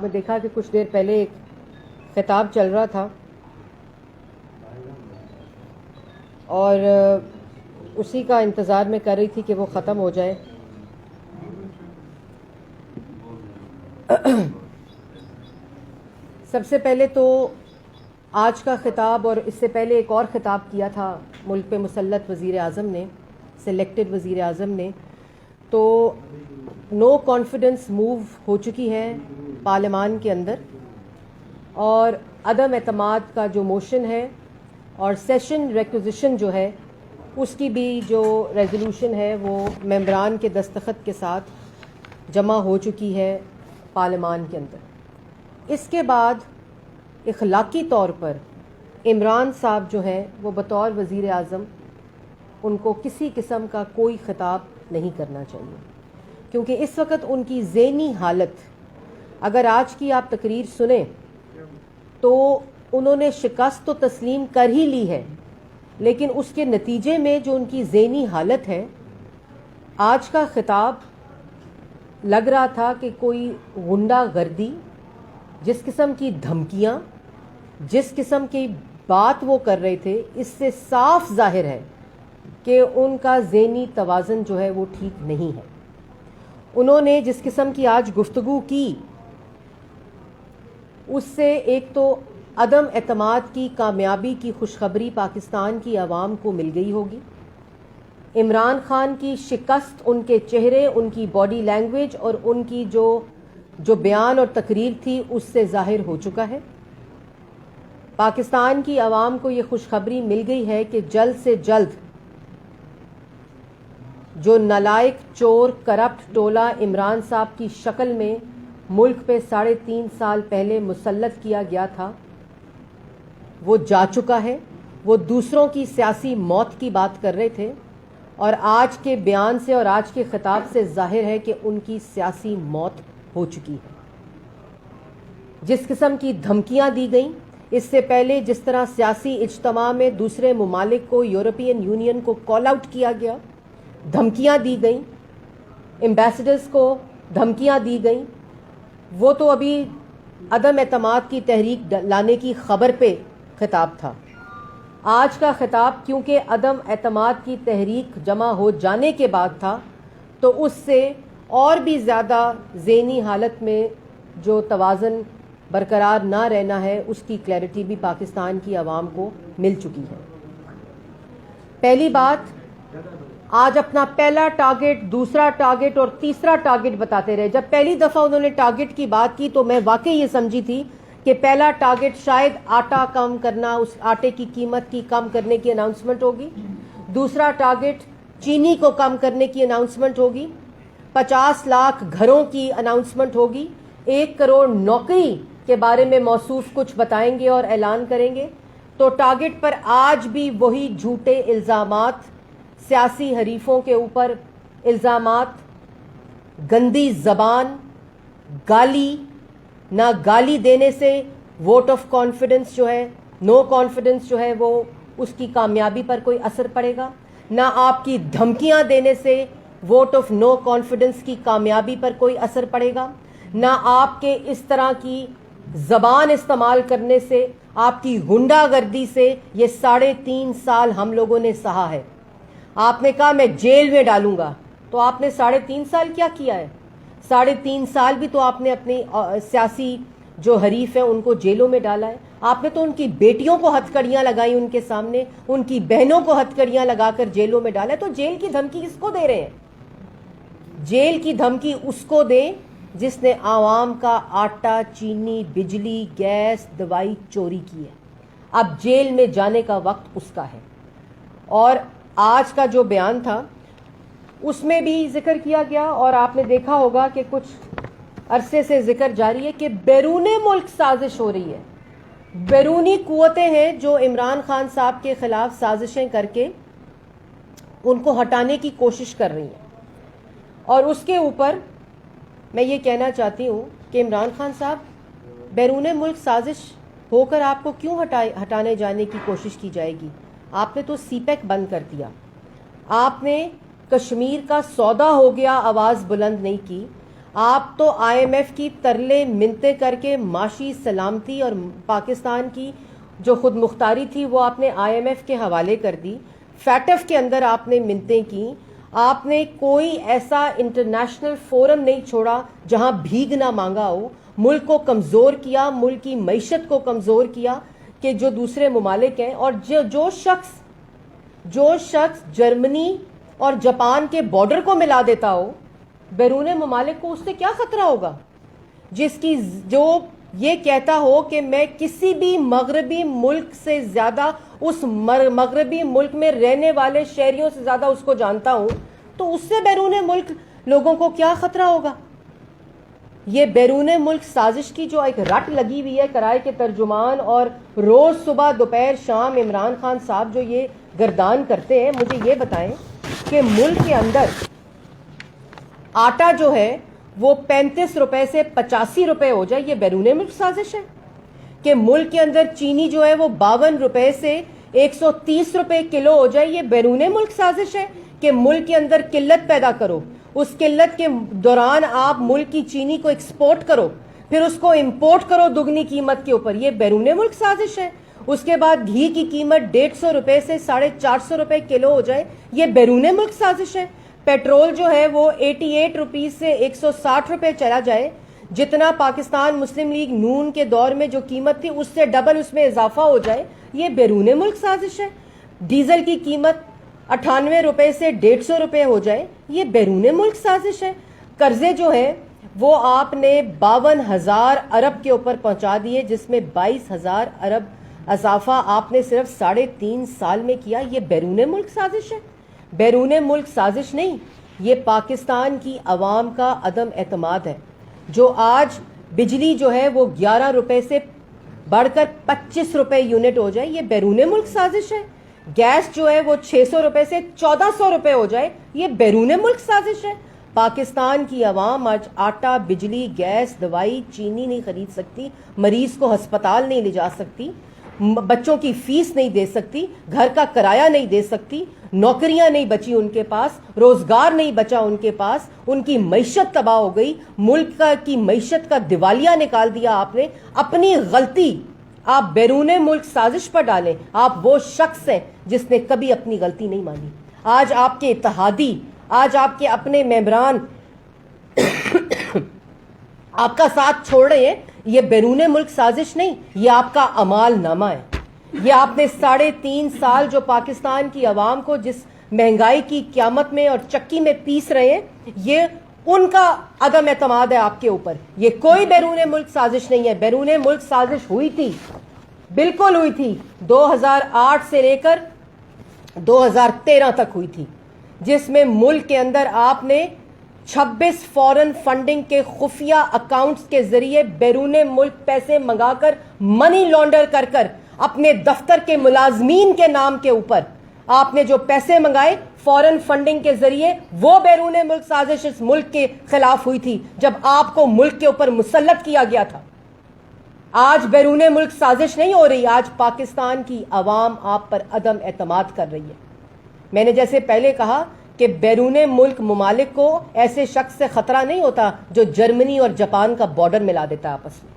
میں دیکھا کہ کچھ دیر پہلے ایک خطاب چل رہا تھا اور اسی کا انتظار میں کر رہی تھی کہ وہ ختم ہو جائے. سب سے پہلے تو آج کا خطاب اور اس سے پہلے ایک اور خطاب کیا تھا ملک پہ مسلط وزیر اعظم نے، سلیکٹڈ وزیر اعظم نے، تو نو کانفیڈنس موو ہو چکی ہے پارلیمان کے اندر اور عدم اعتماد کا جو موشن ہے اور سیشن ریکوزیشن جو ہے اس کی بھی جو ریزولوشن ہے وہ ممبران کے دستخط کے ساتھ جمع ہو چکی ہے پارلیمان کے اندر. اس کے بعد اخلاقی طور پر عمران صاحب جو ہیں وہ بطور وزیر اعظم ان کو کسی قسم کا کوئی خطاب نہیں کرنا چاہیے، کیونکہ اس وقت ان کی ذہنی حالت، اگر آج کی آپ تقریر سنیں تو انہوں نے شکست تو تسلیم کر ہی لی ہے، لیکن اس کے نتیجے میں جو ان کی ذہنی حالت ہے، آج کا خطاب لگ رہا تھا کہ کوئی غنڈہ گردی، جس قسم کی دھمکیاں، جس قسم کی بات وہ کر رہے تھے، اس سے صاف ظاہر ہے کہ ان کا ذہنی توازن جو ہے وہ ٹھیک نہیں ہے. انہوں نے جس قسم کی آج گفتگو کی اس سے ایک تو عدم اعتماد کی کامیابی کی خوشخبری پاکستان کی عوام کو مل گئی ہوگی. عمران خان کی شکست ان کے چہرے، ان کی باڈی لینگویج اور ان کی جو بیان اور تقریر تھی اس سے ظاہر ہو چکا ہے. پاکستان کی عوام کو یہ خوشخبری مل گئی ہے کہ جلد سے جلد جو نالائق، چور، کرپٹ ٹولہ عمران صاحب کی شکل میں ملک پہ 3.5 سال پہلے مسلط کیا گیا تھا وہ جا چکا ہے. وہ دوسروں کی سیاسی موت کی بات کر رہے تھے اور آج کے بیان سے اور آج کے خطاب سے ظاہر ہے کہ ان کی سیاسی موت ہو چکی ہے. جس قسم کی دھمکیاں دی گئیں، اس سے پہلے جس طرح سیاسی اجتماع میں دوسرے ممالک کو، یورپین یونین کو کال آؤٹ کیا گیا، دھمکیاں دی گئیں، ایمبیسڈرز کو دھمکیاں دی گئیں، وہ تو ابھی عدم اعتماد کی تحریک لانے کی خبر پہ خطاب تھا. آج کا خطاب کیونکہ عدم اعتماد کی تحریک جمع ہو جانے کے بعد تھا تو اس سے اور بھی زیادہ ذہنی حالت میں جو توازن برقرار نہ رہنا ہے اس کی کلیئرٹی بھی پاکستان کی عوام کو مل چکی ہے. پہلی بات، آج اپنا پہلا ٹارگٹ، دوسرا ٹارگٹ اور تیسرا ٹارگٹ بتاتے رہے. جب پہلی دفعہ انہوں نے ٹارگٹ کی بات کی تو میں واقعی یہ سمجھی تھی کہ پہلا ٹارگٹ شاید آٹا کم کرنا، اس آٹے کی قیمت کی کم کرنے کی اناؤنسمنٹ ہوگی. دوسرا ٹارگٹ چینی کو کم کرنے کی اناؤنسمنٹ ہوگی. 50 لاکھ گھروں کی اناؤنسمنٹ ہوگی. 1 کروڑ نوکری کے بارے میں موصوف کچھ بتائیں گے اور اعلان کریں گے. تو ٹارگٹ پر آج بھی وہی جھوٹے الزامات، سیاسی حریفوں کے اوپر الزامات، گندی زبان، گالی، نہ گالی دینے سے ووٹ آف کانفیڈنس جو ہے، نو کانفیڈنس جو ہے، وہ اس کی کامیابی پر کوئی اثر پڑے گا، نہ آپ کی دھمکیاں دینے سے ووٹ آف نو کانفیڈنس کی کامیابی پر کوئی اثر پڑے گا، نہ آپ کے اس طرح کی زبان استعمال کرنے سے، آپ کی غنڈہ گردی سے یہ 3.5 سال ہم لوگوں نے سہا ہے. آپ نے کہا میں جیل میں ڈالوں گا، تو آپ نے 3.5 سال کیا کیا ہے؟ 3.5 سال بھی تو آپ نے اپنی سیاسی جو حریف ہیں ان کو جیلوں میں ڈالا ہے. آپ نے تو ان کی بیٹیوں کو ہتھکڑیاں لگائی، ان کے سامنے ان کی بہنوں کو ہتھکڑیاں لگا کر جیلوں میں ڈالا ہے. تو جیل کی دھمکی کس کو دے رہے ہیں؟ جیل کی دھمکی اس کو دیں جس نے عوام کا آٹا، چینی، بجلی، گیس، دوائی چوری کی ہے. اب جیل میں جانے کا وقت اس کا ہے. اور آج کا جو بیان تھا اس میں بھی ذکر کیا گیا اور آپ نے دیکھا ہوگا کہ کچھ عرصے سے ذکر جاری ہے کہ بیرون ملک سازش ہو رہی ہے. بیرونی قوتیں ہیں جو عمران خان صاحب کے خلاف سازشیں کر کے ان کو ہٹانے کی کوشش کر رہی ہیں. اور اس کے اوپر میں یہ کہنا چاہتی ہوں کہ عمران خان صاحب، بیرون ملک سازش ہو کر آپ کو کیوں ہٹانے جانے کی کوشش کی جائے گی؟ آپ نے تو سی پیک بند کر دیا. آپ نے کشمیر کا سودا ہو گیا آواز بلند نہیں کی. آپ تو آئی ایم ایف کی ترلے منتیں کر کے معاشی سلامتی اور پاکستان کی جو خود مختاری تھی وہ آپ نے آئی ایم ایف کے حوالے کر دی. فیٹف کے اندر آپ نے منتیں کی. آپ نے کوئی ایسا انٹرنیشنل فورم نہیں چھوڑا جہاں بھیگ نہ مانگا ہو. ملک کو کمزور کیا, ملک کی معیشت کو کمزور کیا کہ جو دوسرے ممالک ہیں. اور جو شخص جرمنی اور جاپان کے بارڈر کو ملا دیتا ہو بیرون ممالک کو, اس سے کیا خطرہ ہوگا؟ جو یہ کہتا ہو کہ میں کسی بھی مغربی ملک سے زیادہ اس مغربی ملک میں رہنے والے شہریوں سے زیادہ اس کو جانتا ہوں, تو اس سے بیرون ملک لوگوں کو کیا خطرہ ہوگا؟ یہ بیرون ملک سازش کی جو ایک رٹ لگی ہوئی ہے کرائے کے ترجمان, اور روز صبح دوپہر شام عمران خان صاحب جو یہ گردان کرتے ہیں, مجھے یہ بتائیں کہ ملک کے اندر آٹا جو ہے وہ 35 روپے سے 85 روپے ہو جائے, یہ بیرون ملک سازش ہے. کہ ملک کے اندر چینی جو ہے وہ 52 روپے سے 130 روپے کلو ہو جائے, یہ بیرون ملک سازش ہے. کہ ملک کے اندر قلت پیدا کرو, اس قلت کے دوران آپ ملک کی چینی کو ایکسپورٹ کرو, پھر اس کو امپورٹ کرو دگنی قیمت کے اوپر, یہ بیرون ملک سازش ہے. اس کے بعد گھی کی قیمت 150 روپے سے 450 روپے کلو ہو جائے, یہ بیرون ملک سازش ہے. پیٹرول جو ہے وہ 88 روپیز سے 160 روپے چلا جائے, جتنا پاکستان مسلم لیگ نون کے دور میں جو قیمت تھی اس سے ڈبل اس میں اضافہ ہو جائے, یہ بیرون ملک سازش ہے. ڈیزل کی قیمت 98 روپے سے 150 روپے ہو جائے, یہ بیرون ملک سازش ہے. قرضے جو ہے وہ آپ نے 52,000 ارب کے اوپر پہنچا دیے, جس میں 22,000 ارب اضافہ آپ نے صرف 3.5 سال میں کیا, یہ بیرون ملک سازش ہے. بیرون ملک سازش نہیں, یہ پاکستان کی عوام کا عدم اعتماد ہے. جو آج بجلی جو ہے وہ 11 روپے سے بڑھ کر 25 روپے یونٹ ہو جائے, یہ بیرون ملک سازش ہے. گیس جو ہے وہ 600 روپے سے 1400 روپے ہو جائے, یہ بیرون ملک سازش ہے. پاکستان کی عوام آج آٹا, بجلی, گیس, دوائی, چینی نہیں خرید سکتی, مریض کو ہسپتال نہیں لے جا سکتی, بچوں کی فیس نہیں دے سکتی, گھر کا کرایہ نہیں دے سکتی, نوکریاں نہیں بچی ان کے پاس, روزگار نہیں بچا ان کے پاس, ان کی معیشت تباہ ہو گئی. ملک کی معیشت کا دیوالیہ نکال دیا آپ نے. اپنی غلطی آپ بیرون ملک سازش پر ڈالیں. آپ وہ شخص ہیں جس نے کبھی اپنی غلطی نہیں مانی. آج آپ کے اتحادی, آج آپ کے اپنے ممبران آپ کا ساتھ چھوڑ رہے ہیں, یہ بیرون ملک سازش نہیں, یہ آپ کا اعمال نامہ ہے. یہ آپ نے 3.5 سال جو پاکستان کی عوام کو جس مہنگائی کی قیامت میں اور چکی میں پیس رہے ہیں, یہ ان کا عدم اعتماد ہے آپ کے اوپر. یہ کوئی بیرون ملک سازش نہیں ہے. بیرون ملک سازش ہوئی تھی, بالکل ہوئی تھی, 2008 سے لے کر 2013 تک ہوئی تھی, جس میں ملک کے اندر آپ نے 26 فورن فنڈنگ کے خفیہ اکاؤنٹس کے ذریعے بیرون ملک پیسے منگا کر, منی لانڈر کر کر اپنے دفتر کے ملازمین کے نام کے اوپر آپ نے جو پیسے منگائے فورن فنڈنگ کے ذریعے, وہ بیرون ملک سازش اس ملک کے خلاف ہوئی تھی جب آپ کو ملک کے اوپر مسلط کیا گیا تھا. آج بیرون ملک سازش نہیں ہو رہی, آج پاکستان کی عوام آپ پر عدم اعتماد کر رہی ہے. میں نے جیسے پہلے کہا کہ بیرون ملک ممالک کو ایسے شخص سے خطرہ نہیں ہوتا جو جرمنی اور جاپان کا بارڈر ملا دیتا ہے آپس میں.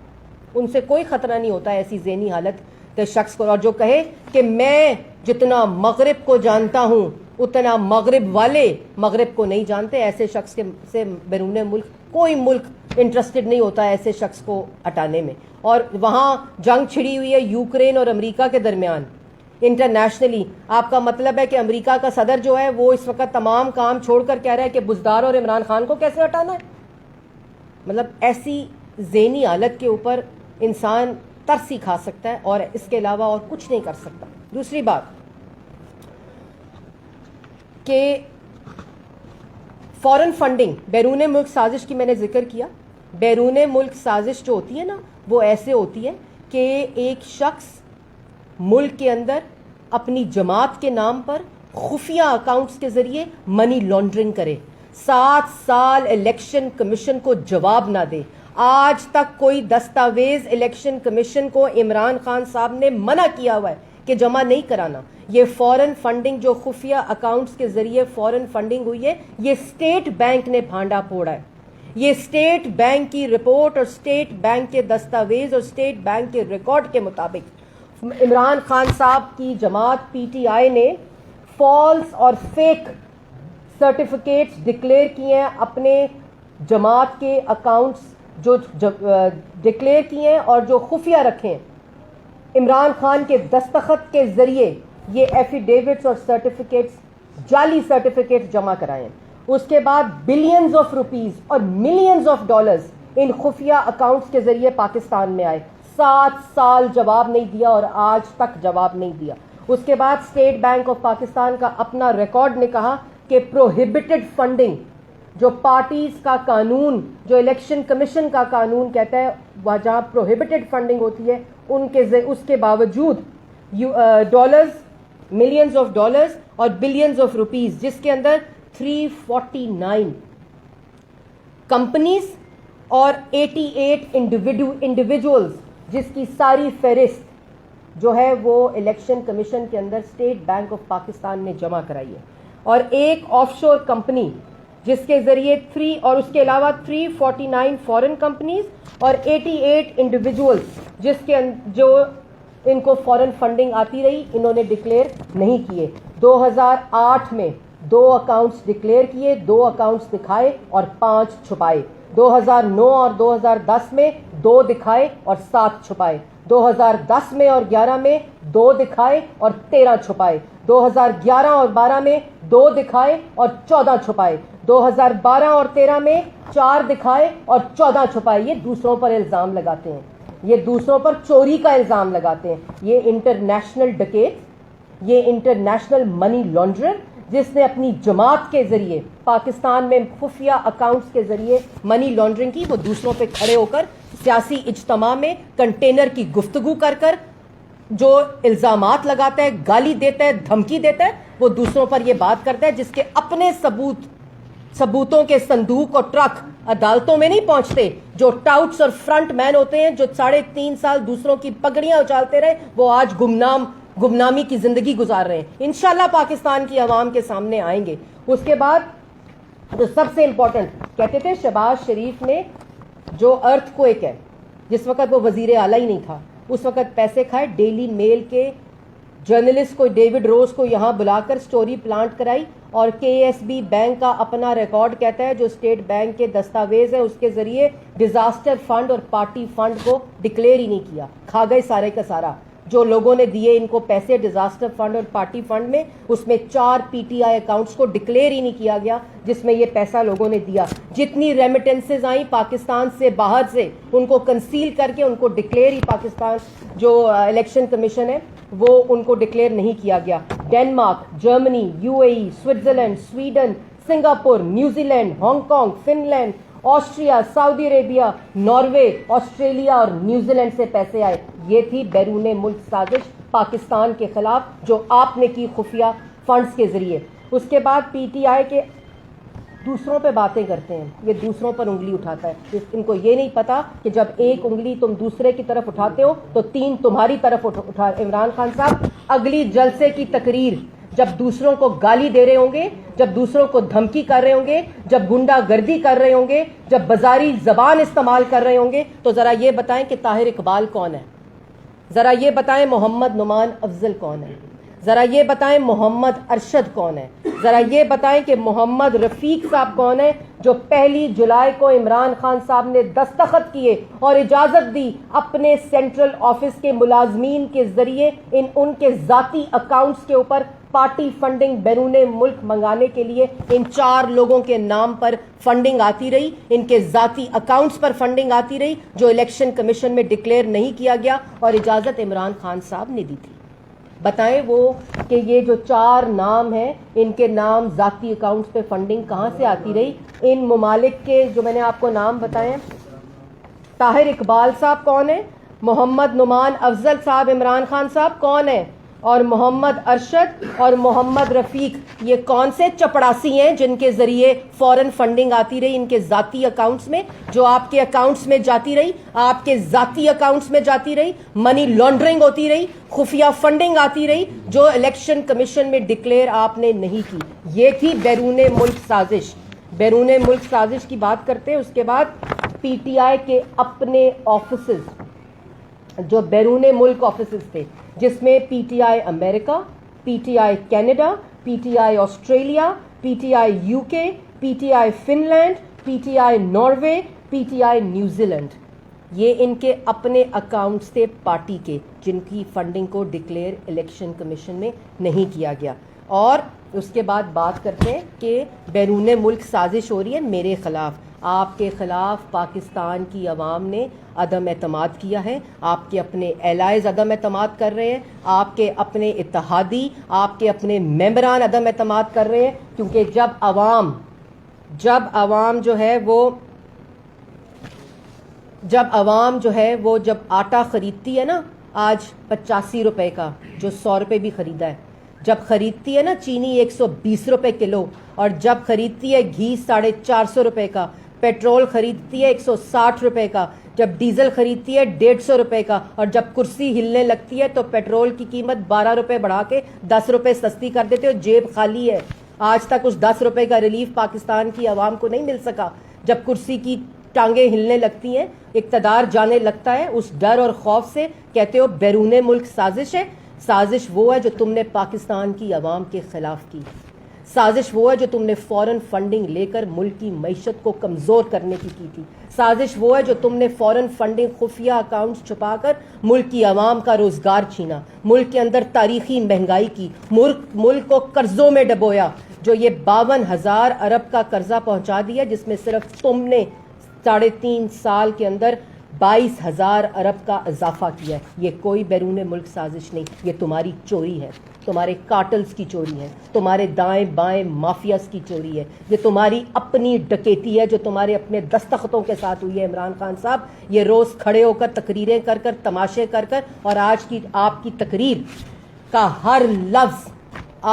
ان سے کوئی خطرہ نہیں ہوتا ایسی ذہنی حالت کے شخص کو. اور جو کہے کہ میں جتنا مغرب کو جانتا ہوں اتنا مغرب والے مغرب کو نہیں جانتے, ایسے شخص سے بیرون ملک کوئی ملک انٹرسٹڈ نہیں ہوتا ایسے شخص کو ہٹانے میں. اور وہاں جنگ چھڑی ہوئی ہے یوکرین اور امریکہ کے درمیان انٹرنیشنلی. آپ کا مطلب ہے کہ امریکہ کا صدر جو ہے وہ اس وقت تمام کام چھوڑ کر کہہ رہا ہے کہ بزدار اور عمران خان کو کیسے ہٹانا ہے. مطلب ایسی ذہنی حالت کے اوپر انسان ترسی کھا سکتا ہے اور اس کے علاوہ اور کچھ نہیں کر سکتا. دوسری بات کہ فورن فنڈنگ بیرون ملک سازش کی میں نے ذکر کیا. بیرون ملک سازش جو ہوتی ہے نا وہ ایسے ہوتی ہے کہ ایک شخص ملک کے اندر اپنی جماعت کے نام پر خفیہ اکاؤنٹس کے ذریعے منی لانڈرنگ کرے, 7 سال الیکشن کمیشن کو جواب نہ دے. آج تک کوئی دستاویز الیکشن کمیشن کو عمران خان صاحب نے منع کیا ہوا ہے کہ جمع نہیں کرانا. یہ فورن فنڈنگ جو خفیہ اکاؤنٹس کے ذریعے فورن فنڈنگ ہوئی ہے, یہ اسٹیٹ بینک نے بھانڈا پھوڑا ہے. یہ اسٹیٹ بینک کی رپورٹ اور اسٹیٹ بینک کے دستاویز اور اسٹیٹ بینک کے ریکارڈ کے مطابق عمران خان صاحب کی جماعت پی ٹی آئی نے فالس اور فیک سرٹیفکیٹس ڈکلیئر کیے ہیں اپنے جماعت کے اکاؤنٹس جو ڈکلیئر کیے ہیں اور جو خفیہ رکھے ہیں عمران خان کے دستخط کے ذریعے یہ ایفیڈیوٹس اور سرٹیفکیٹس جعلی سرٹیفکیٹس جمع کرائے ہیں. اس کے بعد بلینز آف روپیز اور ملینز آف ڈالرز ان خفیہ اکاؤنٹس کے ذریعے پاکستان میں آئے. 7 سال جواب نہیں دیا اور آج تک جواب نہیں دیا. اس کے بعد اسٹیٹ بینک آف پاکستان کا اپنا ریکارڈ نے کہا کہ پروہیبٹڈ فنڈنگ جو پارٹیز کا قانون جو الیکشن کمیشن کا قانون کہتا ہے جہاں پروہیبٹڈ فنڈنگ ہوتی ہے اس کے باوجود ڈالرز ملینز آف ڈالرز اور بلینز آف روپیز جس کے اندر 349 کمپنیز اور 88 انڈیویجولز جس کی ساری فہرست جو ہے وہ الیکشن کمیشن کے another state bank of Pakistan نے جمع کرائی ہے. اور ایک آف شور کمپنی جس کے ذریعے اور اس کے علاوہ 349 فورن کمپنیز اور 88 انڈیویجولز جو ان کو فورن فنڈنگ آتی رہی انہوں نے ڈکلیئر نہیں کیے. 2008 میں 2 اکاؤنٹس ڈکلیئر کیے, 2 اکاؤنٹس دکھائے اور 5 چھپائے. 2009 اور 2010 میں 2 دکھائے اور 7 چھپائے. 2010 میں اور 11 میں 2 دکھائے اور 13 چھپائے. 2011 اور 12 میں 2 دکھائے اور 14 چھپائے. 2012 اور 13 میں 4 دکھائے اور 14 چھپائے. یہ دوسروں پر الزام لگاتے ہیں, یہ دوسروں پر چوری کا الزام لگاتے ہیں. یہ انٹرنیشنل ڈکیٹ, یہ انٹرنیشنل منی لانڈرر جس نے اپنی جماعت کے ذریعے پاکستان میں خفیہ اکاؤنٹس کے ذریعے منی لانڈرنگ کی, وہ دوسروں پہ کھڑے ہو کر سیاسی اجتماع میں کنٹینر کی گفتگو کر کر جو الزامات لگاتا ہے, گالی دیتا ہے, دھمکی دیتا ہے, وہ دوسروں پر یہ بات کرتا ہے جس کے اپنے ثبوتوں کے صندوق اور ٹرک عدالتوں میں نہیں پہنچتے. جو ٹاؤٹس اور فرنٹ مین ہوتے ہیں جو 3.5 سال دوسروں کی پگڑیاں اچھالتے رہے وہ آج گمنامی کی زندگی گزار رہے ہیں. انشاءاللہ پاکستان کی عوام کے سامنے آئیں گے. اس کے بعد جو سب سے امپورٹنٹ کہتے تھے شہباز شریف نے جو ارتھ کوئک ہے جس وقت وہ وزیر اعلیٰ ہی نہیں تھا اس وقت پیسے کھائے, ڈیلی میل کے جرنلسٹ کو ڈیوڈ روز کو یہاں بلا کر سٹوری پلانٹ کرائی اور کے ایس بی بینک کا اپنا ریکارڈ کہتا ہے جو اسٹیٹ بینک کے دستاویز ہے اس کے ذریعے ڈیزاسٹر فنڈ اور پارٹی فنڈ کو ڈکلیئر ہی نہیں کیا. کھا گئے سارے کا سارا جو لوگوں نے دیے ان کو پیسے ڈیزاسٹر فنڈ اور پارٹی فنڈ میں, اس میں 4 پی ٹی آئی اکاؤنٹس کو ڈکلیئر ہی نہیں کیا گیا جس میں یہ پیسہ لوگوں نے دیا. جتنی ریمیٹنسز آئیں پاکستان سے باہر سے ان کو کنسیل کر کے ان کو ڈکلیئر ہی پاکستان جو الیکشن کمیشن ہے وہ ان کو ڈکلیئر نہیں کیا گیا. Denmark, Germany, U A E, Switzerland, Sweden, Singapore, New Zealand, Hong Kong, Finland, Austria, سعودی عربیہ, ناروے, آسٹریلیا اور نیوزی لینڈ سے پیسے آئے. یہ تھی بیرون ملک سازش پاکستان کے خلاف جو آپ نے کی خفیہ فنڈز کے ذریعے. اس کے بعد پی ٹی آئی کے دوسروں پہ باتیں کرتے ہیں, یہ دوسروں پر انگلی اٹھاتا ہے. ان کو یہ نہیں پتا کہ جب ایک انگلی تم دوسرے کی طرف اٹھاتے ہو تو 3 تمہاری طرف اٹھا. عمران خان صاحب اگلی جلسے کی تقریر جب دوسروں کو گالی دے رہے ہوں گے, جب دوسروں کو دھمکی کر رہے ہوں گے, جب گنڈا گردی کر رہے ہوں گے, جب بازاری زبان استعمال کر رہے ہوں گے تو ذرا یہ بتائیں کہ طاہر اقبال کون ہے, ذرا یہ بتائیں محمد نعمان افضل کون ہے, ذرا یہ بتائیں محمد ارشد کون ہے, ذرا یہ بتائیں کہ محمد رفیق صاحب کون ہے جو 1 جولائی کو عمران خان صاحب نے دستخط کیے اور اجازت دی اپنے سینٹرل آفس کے ملازمین کے ذریعے ان کے ذاتی اکاؤنٹس کے اوپر پارٹی فنڈنگ بیرون ملک منگانے کے لیے ان 4 لوگوں کے نام پر فنڈنگ آتی رہی, ان کے ذاتی اکاؤنٹس پر فنڈنگ آتی رہی جو الیکشن کمیشن میں ڈکلیئر نہیں کیا گیا اور اجازت عمران خان صاحب نے دی تھی. بتائیں وہ کہ یہ جو 4 نام ہیں ان کے نام ذاتی اکاؤنٹس پہ فنڈنگ کہاں سے آتی رہی. ان ممالک کے جو میں نے آپ کو نام بتائے, طاہر اقبال صاحب کون ہیں, محمد نعمان افضل صاحب عمران خان صاحب کون ہیں, اور محمد ارشد اور محمد رفیق یہ کون سے چپڑاسی ہیں جن کے ذریعے فورن فنڈنگ آتی رہی ان کے ذاتی اکاؤنٹس میں, جو آپ کے اکاؤنٹس میں جاتی رہی, آپ کے ذاتی اکاؤنٹس میں جاتی رہی, منی لانڈرنگ ہوتی رہی, خفیہ فنڈنگ آتی رہی جو الیکشن کمیشن میں ڈکلیئر آپ نے نہیں کی. یہ تھی بیرون ملک سازش. بیرون ملک سازش کی بات کرتے ہیں. اس کے بعد پی ٹی آئی کے اپنے آفیسز جو بیرون ملک آفیسز تھے, جس میں پی ٹی آئی امریکہ, P T I Canada, P T I Australia, P T I U K, P T I Finland, P T I Norway, P T I New Zealand, یہ ان کے اپنے accounts تھے party کے, جن کی funding کو ڈکلیئر الیکشن کمیشن میں نہیں کیا گیا. اور اس کے بعد بات کرتے ہیں کہ بیرون ملک سازش ہو رہی ہے میرے خلاف. آپ کے خلاف پاکستان کی عوام نے عدم اعتماد کیا ہے, آپ کے اپنے ایلائز عدم اعتماد کر رہے ہیں, آپ کے اپنے اتحادی, آپ کے اپنے ممبران عدم اعتماد کر رہے ہیں. کیونکہ جب عوام جو ہے وہ جب آٹا خریدتی ہے نا, آج 85 روپے کا, جو 100 روپے بھی خریدا ہے, جب خریدتی ہے نا چینی 120 روپے کلو, اور جب خریدتی ہے گھی 450 روپے کا, پیٹرول خریدتی ہے 160 روپے کا, جب ڈیزل خریدتی ہے 150 روپے کا, اور جب کرسی ہلنے لگتی ہے تو پیٹرول کی قیمت 12 روپے بڑھا کے 10 روپے سستی کر دیتے ہو, جیب خالی ہے. آج تک اس 10 روپے کا ریلیف پاکستان کی عوام کو نہیں مل سکا. جب کرسی کی ٹانگیں ہلنے لگتی ہیں, اقتدار جانے لگتا ہے, اس ڈر اور خوف سے کہتے ہو بیرون ملک سازش ہے. سازش وہ ہے جو تم نے پاکستان کی عوام کے خلاف کی. سازش وہ ہے جو تم نے فورن فنڈنگ لے کر ملک کی معیشت کو کمزور کرنے کی تھی. سازش وہ ہے جو تم نے فورن فنڈنگ خفیہ اکاؤنٹس چھپا کر ملک کی عوام کا روزگار چھینا, ملک کے اندر تاریخی مہنگائی کی, ملک کو قرضوں میں ڈبویا, جو یہ 52,000 ارب کا قرضہ پہنچا دیا, جس میں صرف تم نے 3.5 سال کے اندر 22,000 ارب کا اضافہ کیا ہے. یہ کوئی بیرون ملک سازش نہیں, یہ تمہاری چوری ہے, تمہارے کارٹلز کی چوری ہے, تمہارے دائیں بائیں مافیاز کی چوری ہے, یہ تمہاری اپنی ڈکیتی ہے جو تمہارے اپنے دستخطوں کے ساتھ ہوئی ہے. عمران خان صاحب, یہ روز کھڑے ہو کر تقریریں کر کر, تماشے کر کر, اور آج کی آپ کی تقریر کا ہر لفظ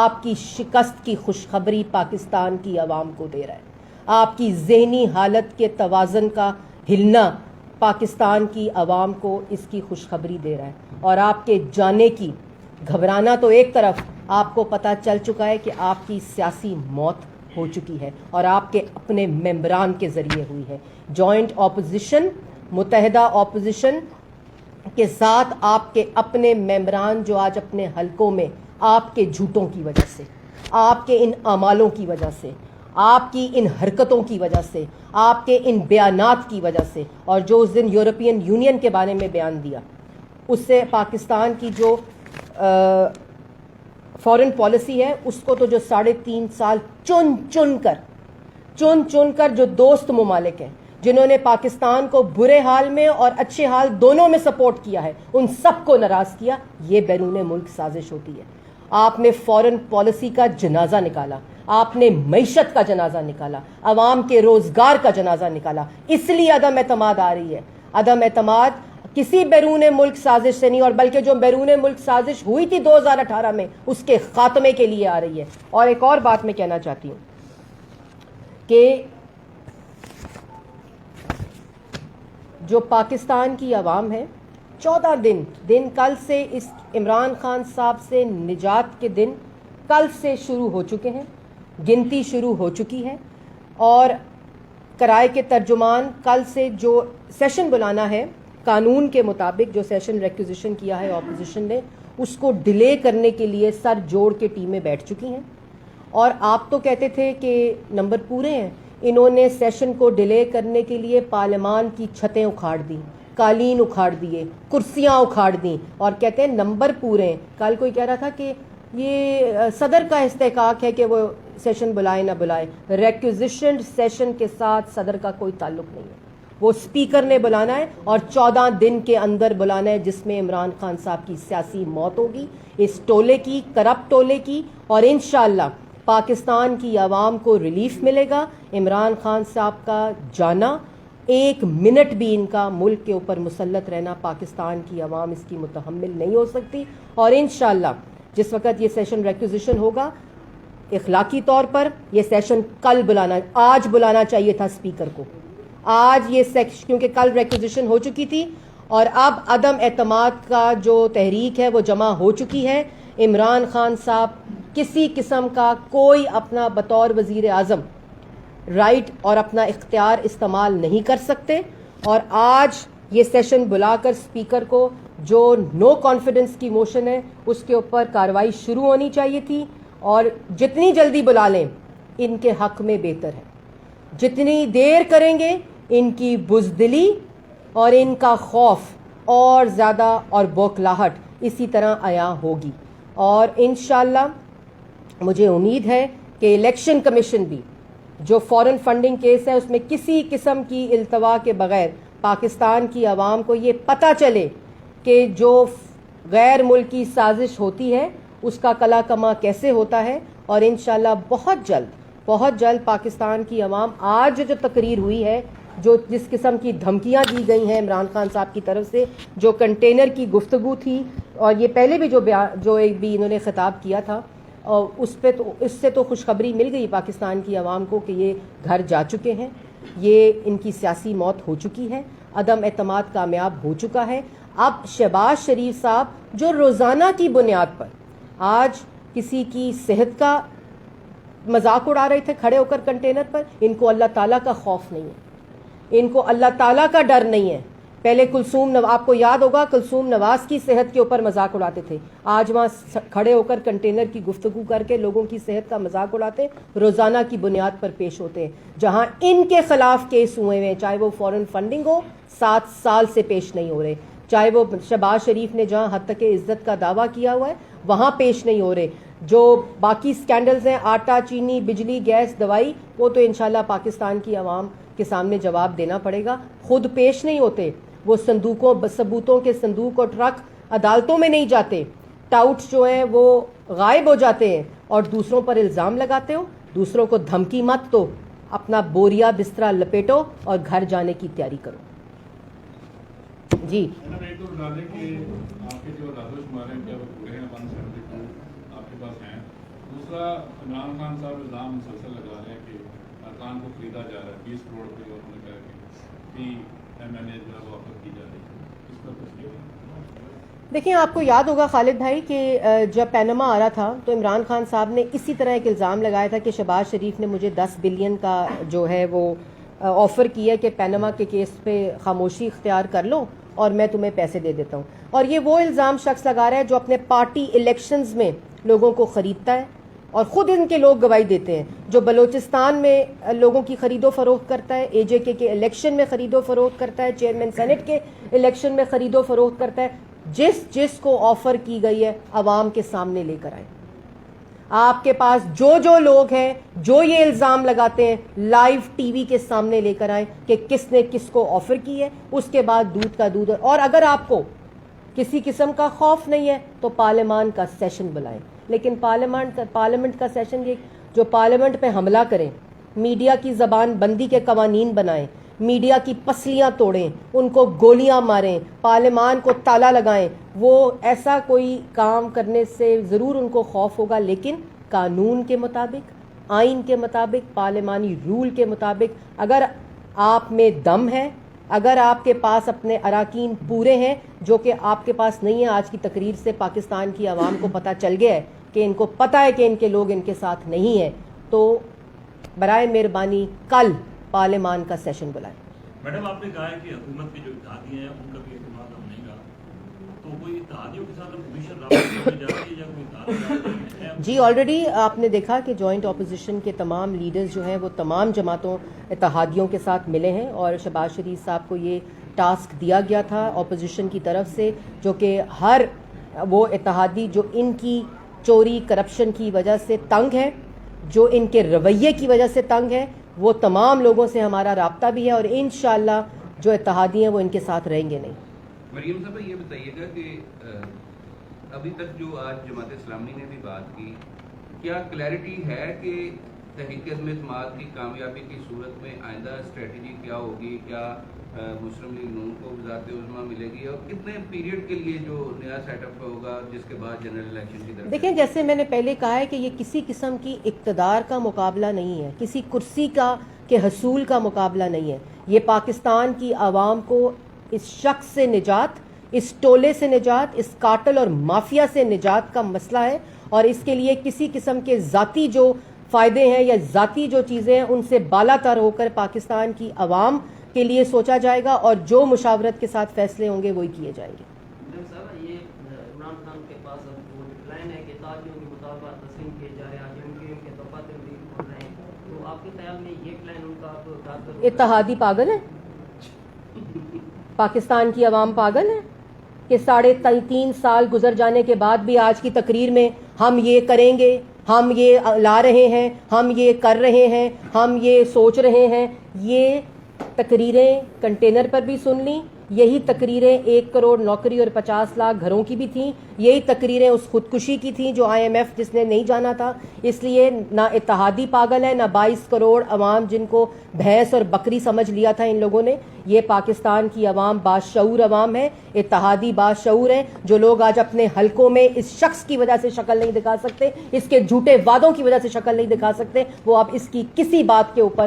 آپ کی شکست کی خوشخبری پاکستان کی عوام کو دے رہا ہے. آپ کی ذہنی حالت کے توازن کا ہلنا پاکستان کی عوام کو اس کی خوشخبری دے رہا ہے. اور آپ کے جانے کی گھبرانا تو ایک طرف, آپ کو پتہ چل چکا ہے کہ آپ کی سیاسی موت ہو چکی ہے, اور آپ کے اپنے ممبران کے ذریعے ہوئی ہے. جوائنٹ اپوزیشن, متحدہ اپوزیشن کے ساتھ آپ کے اپنے ممبران جو آج اپنے حلقوں میں آپ کے جھوٹوں کی وجہ سے, آپ کے ان اعمالوں کی وجہ سے, آپ کی ان حرکتوں کی وجہ سے, آپ کے ان بیانات کی وجہ سے, اور جو اس دن یورپین یونین کے بارے میں بیان دیا, اس سے پاکستان کی جو فورن پالیسی ہے اس کو تو جو 3.5 سال چن چن کر جو دوست ممالک ہیں جنہوں نے پاکستان کو برے حال میں اور اچھے حال دونوں میں سپورٹ کیا ہے, ان سب کو ناراض کیا. یہ بیرون ملک سازش ہوتی ہے. آپ نے فورن پالیسی کا جنازہ نکالا, آپ نے معیشت کا جنازہ نکالا, عوام کے روزگار کا جنازہ نکالا. اس لیے عدم اعتماد آ رہی ہے. عدم اعتماد کسی بیرون ملک سازش سے نہیں, اور بلکہ جو بیرون ملک سازش ہوئی تھی 2018 میں, اس کے خاتمے کے لیے آ رہی ہے. اور ایک اور بات میں کہنا چاہتی ہوں کہ جو پاکستان کی عوام ہے, 14 دن کل سے, اس عمران خان صاحب سے نجات کے دن کل سے شروع ہو چکے ہیں, گنتی شروع ہو چکی ہے. اور کرائے کے ترجمان کل سے جو سیشن بلانا ہے قانون کے مطابق, جو سیشن ریکوزیشن کیا ہے اپوزیشن نے, اس کو ڈیلے کرنے کے لیے سر جوڑ کے ٹیمیں بیٹھ چکی ہیں. اور آپ تو کہتے تھے کہ نمبر پورے ہیں, انہوں نے سیشن کو ڈیلے کرنے کے لیے پارلیمان کی چھتیں اکھاڑ دیں, قالین اکھاڑ دیے, کرسیاں اکھاڑ دیں, اور کہتے ہیں نمبر پورے ہیں. کل کوئی کہہ رہا تھا کہ یہ صدر کا استحقاق ہے کہ وہ سیشن بلائے نہ بلائے. ریکوزیشن سیشن کے ساتھ صدر کا کوئی تعلق نہیں ہے, وہ اسپیکر نے بلانا ہے, اور 14 دن کے اندر بلانا ہے, جس میں عمران خان صاحب کی سیاسی موت ہوگی, اس ٹولے کی, کرپٹ ٹولے کی, اور انشاءاللہ پاکستان کی عوام کو ریلیف ملے گا. عمران خان صاحب کا جانا, 1 منٹ بھی ان کا ملک کے اوپر مسلط رہنا, پاکستان کی عوام اس کی متحمل نہیں ہو سکتی. اور انشاءاللہ جس وقت یہ سیشن ریکوزیشن ہوگا, اخلاقی طور پر یہ سیشن کل آج بلانا چاہیے تھا اسپیکر کو, آج یہ سیکشن, کیونکہ کل ریکوزیشن ہو چکی تھی, اور اب عدم اعتماد کا جو تحریک ہے وہ جمع ہو چکی ہے. عمران خان صاحب کسی قسم کا کوئی اپنا بطور وزیر اعظم رائٹ اور اپنا اختیار استعمال نہیں کر سکتے. اور آج یہ سیشن بلا کر اسپیکر کو جو نو کانفیڈنس کی موشن ہے اس کے اوپر کارروائی شروع ہونی چاہیے تھی, اور جتنی جلدی بلا لیں ان کے حق میں بہتر ہے. جتنی دیر کریں گے ان کی بزدلی اور ان کا خوف اور زیادہ اور بوکھلاہٹ اسی طرح عیاں ہوگی. اور انشاءاللہ مجھے امید ہے کہ الیکشن کمیشن بھی جو فورن فنڈنگ کیس ہے اس میں کسی قسم کی التوا کے بغیر پاکستان کی عوام کو یہ پتہ چلے کہ جو غیر ملکی سازش ہوتی ہے اس کا کلا کما کیسے ہوتا ہے. اور انشاءاللہ بہت جلد پاکستان کی عوام آج جو تقریر ہوئی ہے, جو جس قسم کی دھمکیاں دی گئی ہیں عمران خان صاحب کی طرف سے, جو کنٹینر کی گفتگو تھی, اور یہ پہلے بھی جو ایک بھی انہوں نے خطاب کیا تھا, اور اس سے تو خوشخبری مل گئی پاکستان کی عوام کو کہ یہ گھر جا چکے ہیں, یہ ان کی سیاسی موت ہو چکی ہے, عدم اعتماد کامیاب ہو چکا ہے. اب شہباز شریف صاحب جو روزانہ کی بنیاد پر آج کسی کی صحت کا مذاق اڑا رہے تھے کھڑے ہو کر کنٹینر پر, ان کو اللہ تعالیٰ کا خوف نہیں ہے, ان کو اللہ تعالیٰ کا ڈر نہیں ہے. پہلے آپ کو یاد ہوگا کلثوم نواز کی صحت کے اوپر مذاق اڑاتے تھے, آج وہاں کھڑے ہو کر کنٹینر کی گفتگو کر کے لوگوں کی صحت کا مذاق اڑاتے, روزانہ کی بنیاد پر پیش ہوتے ہیں. جہاں ان کے خلاف کیس ہوئے ہیں, چاہے وہ فورن فنڈنگ ہو 7 سال سے پیش نہیں ہو رہے, چاہے وہ شہباز شریف نے جہاں حد تک عزت کا دعویٰ کیا ہوا ہے وہاں پیش نہیں ہو رہے. جو باقی سکینڈلز ہیں آٹا چینی بجلی گیس دوائی, وہ تو انشاءاللہ پاکستان کی عوام کے سامنے جواب دینا پڑے گا. خود پیش نہیں ہوتے, وہ ثبوتوں کے صندوق اور ٹرک عدالتوں میں نہیں جاتے, ٹاؤٹس جو ہیں وہ غائب ہو جاتے ہیں, اور دوسروں پر الزام لگاتے ہو, دوسروں کو دھمکی مت دو, اپنا بوریا بسترا لپیٹو اور گھر جانے کی تیاری کرو. جی دوسرا عمران خان صاحب الزام مسلسل لگا رہے ہیں کہ ارکان کو خریدا جا رہا ہے 20 کروڑ روپے, اور انہوں نے کہا کہ MNA جو ہے وہ واپس کی جا رہی ہے, اس پر کچھ. دیکھیں آپ کو یاد ہوگا خالد بھائی کہ جب پینما آ رہا تھا تو عمران خان صاحب نے اسی طرح ایک الزام لگایا تھا کہ شہباز شریف نے مجھے 10 بلین کا جو ہے وہ آفر کیا کہ پینما کے کیس پہ خاموشی اختیار کر لو اور میں تمہیں پیسے دے دیتا ہوں. اور یہ وہ الزام شخص لگا رہا ہے جو اپنے پارٹی الیکشنز میں لوگوں کو خریدتا ہے, اور خود ان کے لوگ گواہی دیتے ہیں, جو بلوچستان میں لوگوں کی خرید و فروخت کرتا ہے, AJK کے الیکشن میں خرید و فروخت کرتا ہے, چیئرمین سینٹ کے الیکشن میں خرید و فروخت کرتا ہے. جس کو آفر کی گئی ہے عوام کے سامنے لے کر آئیں. آپ کے پاس جو لوگ ہیں جو یہ الزام لگاتے ہیں لائیو ٹی وی کے سامنے لے کر آئیں کہ کس نے کس کو آفر کی ہے, اس کے بعد دودھ کا دودھ. اور اگر آپ کو کسی قسم کا خوف نہیں ہے تو پارلیمان کا سیشن بلائیں, لیکن پارلیمنٹ کا سیشن جو پارلیمنٹ پہ حملہ کریں, میڈیا کی زبان بندی کے قوانین بنائیں, میڈیا کی پسلیاں توڑیں, ان کو گولیاں ماریں, پارلیمان کو تالا لگائیں, وہ ایسا کوئی کام کرنے سے ضرور ان کو خوف ہوگا, لیکن قانون کے مطابق, آئین کے مطابق, پارلیمانی رول کے مطابق اگر آپ میں دم ہے, اگر آپ کے پاس اپنے اراکین پورے ہیں, جو کہ آپ کے پاس نہیں ہے. آج کی تقریر سے پاکستان کی عوام کو پتہ چل گیا ہے کہ ان کو پتہ ہے کہ ان کے لوگ ان کے ساتھ نہیں ہیں, تو برائے مہربانی کل پارلیمان کا سیشن بلائیں. میڈم آپ نے کہا ہے کہ حکومت کی جو اتحادیاں ہیں ان کا بھی اعتماد ہم نہیں گا, تو کوئی اتحادیوں کے ساتھ کمیشن رابطے میں جا رہی ہے یا کوئی اتحاد؟ جی آلریڈی آپ نے دیکھا کہ جوائنٹ اپوزیشن کے تمام لیڈرز جو ہیں وہ تمام جماعتوں اتحادیوں کے ساتھ ملے ہیں, اور شہباز شریف صاحب کو یہ ٹاسک دیا گیا تھا اپوزیشن کی طرف سے, جو کہ ہر وہ اتحادی جو ان کی چوری کرپشن کی وجہ سے تنگ ہے, جو ان کے رویے کی وجہ سے تنگ ہے, وہ تمام لوگوں سے ہمارا رابطہ بھی ہے, اور انشاءاللہ جو اتحادی ہیں وہ ان کے ساتھ رہیں گے نہیں. مریم صاحب یہ بتائیے گا کہ ابھی تک جو آج جماعت اسلامی نے بھی بات کی, کیا کلیئرٹی ہے کہ تحریک عدم اعتماد کی کامیابی کی صورت میں آئندہ اسٹریٹجی کیا ہوگی؟ کیا مسلم لیگ نون کو وزارت عظمیٰ ملے گی, اور کتنے پیریڈ کے لیے جو نیا سیٹ اپ ہوگا جس کے بعد جنرل الیکشن کی طرف؟ دیکھیں جیسے میں نے پہلے کہا ہے کہ یہ کسی قسم کی اقتدار کا مقابلہ نہیں ہے, کسی کرسی کے حصول کا مقابلہ نہیں ہے. یہ پاکستان کی عوام کو اس شخص سے نجات, اس ٹولے سے نجات, اس کارٹل اور مافیا سے نجات کا مسئلہ ہے, اور اس کے لیے کسی قسم کے ذاتی جو فائدے ہیں یا ذاتی جو چیزیں ہیں ان سے بالا تر ہو کر پاکستان کی عوام کے لیے سوچا جائے گا اور جو مشاورت کے ساتھ فیصلے ہوں گے وہی کیے جائیں گے. یہ عمران خان کے پاس اب وہ پلان ہے کہ تاجیوں کے مطالبات تسلیم کیے جا رہے ہیں, آج ان کے دفاتر بھی کھول رہے ہیں, تو آپ کے خیال میں یہ پلان ان کا اب کارگر ہوگا؟ اتحادی پاگل ہے, پاکستان کی عوام پاگل ہے کہ 3.5 سال گزر جانے کے بعد بھی آج کی تقریر میں ہم یہ کریں گے, ہم یہ لا رہے ہیں, ہم یہ کر رہے ہیں, ہم یہ سوچ رہے ہیں. یہ تقریریں کنٹینر پر بھی سن لیں, یہی تقریریں 1 کروڑ نوکری اور 50 لاکھ گھروں کی بھی تھیں, یہی تقریریں اس خودکشی کی تھیں جو IMF جس نے نہیں جانا تھا. اس لیے نہ اتحادی پاگل ہے, نہ 22 کروڑ عوام جن کو بھینس اور بکری سمجھ لیا تھا ان لوگوں نے. یہ پاکستان کی عوام باشعور عوام ہے, اتحادی باشعور ہیں. جو لوگ آج اپنے حلقوں میں اس شخص کی وجہ سے شکل نہیں دکھا سکتے, اس کے جھوٹے وعدوں کی وجہ سے شکل نہیں دکھا سکتے, وہ اب اس کی کسی بات کے اوپر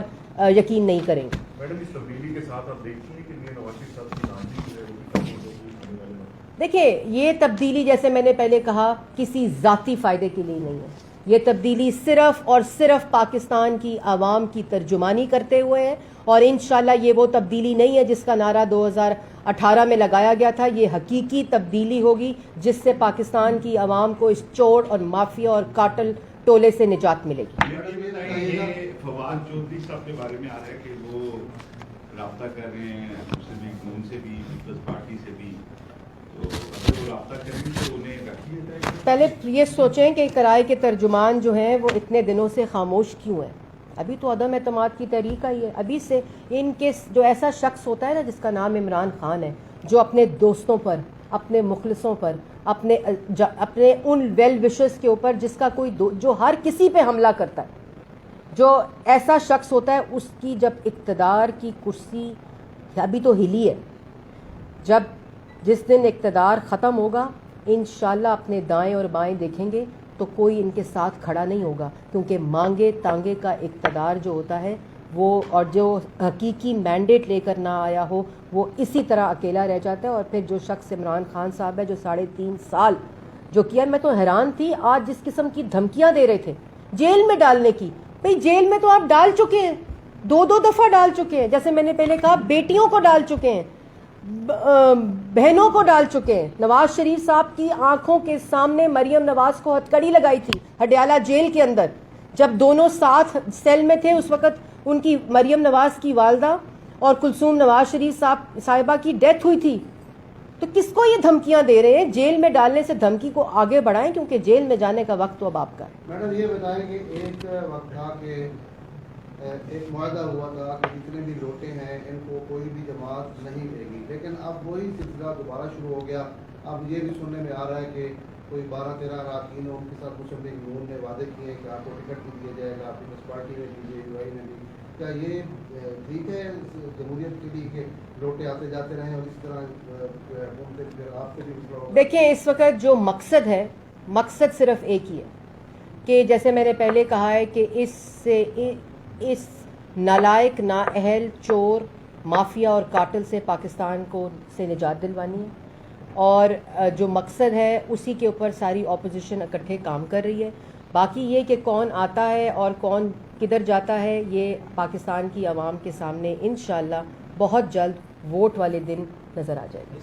یقین نہیں کریں گے. میڈم اس تبدیلی کے ساتھ آپ دیکھتی ہیں کہ میر نواز شریف صاحب کی نامزدگی جو ہے وہ بھی کافی ہونے والے ہیں. دیکھیں, یہ تبدیلی جیسے میں نے پہلے کہا کسی ذاتی فائدے کے لیے نہیں ہے. یہ تبدیلی صرف اور صرف پاکستان کی عوام کی ترجمانی کرتے ہوئے ہے, اور انشاءاللہ یہ وہ تبدیلی نہیں ہے جس کا نعرہ 2018 میں لگایا گیا تھا. یہ حقیقی تبدیلی ہوگی جس سے پاکستان کی عوام کو اس چور اور مافیا اور قاتل ٹولے سے نجات ملے گی. یہ فواد چودھری صاحب کے بارے میں آ رہا ہے کہ وہ رابطہ کر رہے ہیں مسلم لیگ نون سے بھی, پیپلز پارٹی سے بھی, تو اگر وہ رابطہ کریں تو انہیں رکھ لیا جائے گا. پہلے یہ سوچیں کہ کرائے کے ترجمان جو ہیں وہ اتنے دنوں سے خاموش کیوں ہیں. ابھی تو عدم اعتماد کی تحریک آئی ہے. ابھی سے ان کے جو ایسا شخص ہوتا ہے نا جس کا نام عمران خان ہے, جو اپنے دوستوں پر, اپنے مخلصوں پر, اپنے ان ویل وشز کے اوپر جس کا کوئی جو ہر کسی پہ حملہ کرتا ہے, جو ایسا شخص ہوتا ہے, اس کی جب اقتدار کی کرسی ابھی تو ہلی ہے, جس دن اقتدار ختم ہوگا انشاءاللہ اپنے دائیں اور بائیں دیکھیں گے تو کوئی ان کے ساتھ کھڑا نہیں ہوگا, کیونکہ مانگے تانگے کا اقتدار جو ہوتا ہے وہ, اور جو حقیقی مینڈیٹ لے کر نہ آیا ہو وہ اسی طرح اکیلا رہ جاتا ہے. اور پھر جو شخص عمران خان صاحب ہے جو 3.5 سال جو کیا, میں تو حیران تھی آج جس قسم کی دھمکیاں دے رہے تھے جیل میں ڈالنے کی. بھئی جیل میں تو آپ ڈال چکے ہیں, 2 دفعہ ڈال چکے ہیں. جیسے میں نے پہلے کہا بیٹیوں کو ڈال چکے ہیں, بہنوں کو ڈال چکے ہیں. نواز شریف صاحب کی آنکھوں کے سامنے مریم نواز کو ہتھکڑی لگائی تھی ہڈیالہ جیل کے اندر, جب دونوں ساتھ سیل میں تھے. اس وقت ان کی مریم نواز کی والدہ اور کلثوم نواز شریف صاحبہ کی ڈیتھ ہوئی تھی. تو کس کو یہ دھمکیاں دے رہے ہیں؟ جیل میں ڈالنے سے دھمکی کو آگے بڑھائیں, کیونکہ جیل میں جانے کا وقت تو اب آپ کا ہے. میڈم یہ بتائیں کہ ایک وقت تھا کہ ایک معاہدہ ہوا تھا کہ جتنے بھی لوٹے ہیں ان کو کوئی بھی جماعت نہیں دے گی, لیکن اب وہی سلسلہ دوبارہ شروع ہو گیا. اب یہ بھی سننے میں آ رہا ہے کہ کوئی 12-13 اراکین ان کے ساتھ مسلم لیگ نون نے وعدے کیے ہیں کہ آپ کو ٹکٹ بھی دیا جائے گا, پیپلز پارٹی نے بھی, UIA نے بھی. کیا یہ ٹھیک ہے جمہوریت کے لیے کہ لوٹے آتے جاتے رہیں اور اس طرح گھومتے پھر آپ سے بھی مسئلہ ہوگا؟ دیکھیں, اس وقت جو مقصد ہے, مقصد صرف ایک ہی ہے کہ جیسے میں نے پہلے کہا ہے کہ اس نالائق, نااہل, چور, مافیا اور قاتل سے پاکستان کو سے نجات دلوانی ہے. اور جو مقصد ہے اسی کے اوپر ساری اپوزیشن اکٹھے کام کر رہی ہے. باقی یہ کہ کون آتا ہے اور کون کدھر جاتا ہے یہ پاکستان کی عوام کے سامنے انشاءاللہ بہت جلد ووٹ والے دن نظر آ جائے گا.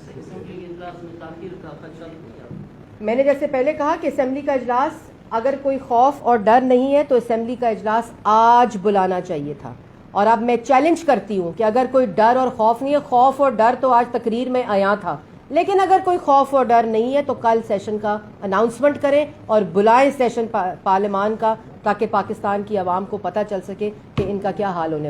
میں نے جیسے پہلے کہا کہ اسمبلی کا اجلاس اگر کوئی خوف اور ڈر نہیں ہے تو اسمبلی کا اجلاس آج بلانا چاہیے تھا. اور اب میں چیلنج کرتی ہوں کہ اگر کوئی ڈر اور خوف نہیں ہے, خوف اور ڈر تو آج تقریر میں آیا تھا, لیکن اگر کوئی خوف اور ڈر نہیں ہے تو کل سیشن کا اناؤنسمنٹ کریں اور بلائیں سیشن پارلیمان کا, تاکہ پاکستان کی عوام کو پتہ چل سکے کہ ان کا کیا حال ہونے والا ہے.